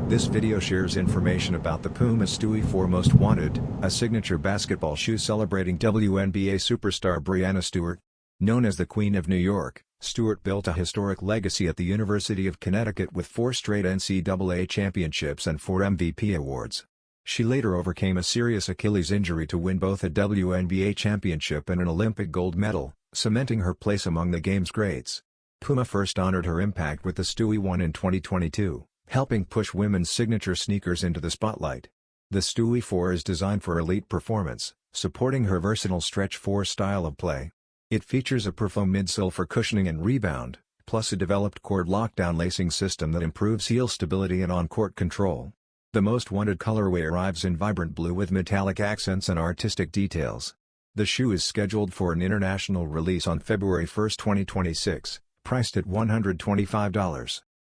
This video shares information about the Puma Stewie 4 Most Wanted, a signature basketball shoe celebrating WNBA superstar Breanna Stewart. Known as the Queen of New York, Stewart built a historic legacy at the University of Connecticut with 4 straight NCAA championships and 4 MVP awards. She later overcame a serious Achilles injury to win both a WNBA championship and an Olympic gold medal, cementing her place among the game's greats. Puma first honored her impact with the Stewie 1 in 2022. Helping push women's signature sneakers into the spotlight. The Stewie 4 is designed for elite performance, supporting her versatile stretch 4 style of play. It features a PROFOAM midsole for cushioning and rebound, plus a developed cord lockdown lacing system that improves heel stability and on-court control. The most wanted colorway arrives in vibrant blue with metallic accents and artistic details. The shoe is scheduled for an international release on February 1, 2026, priced at $125.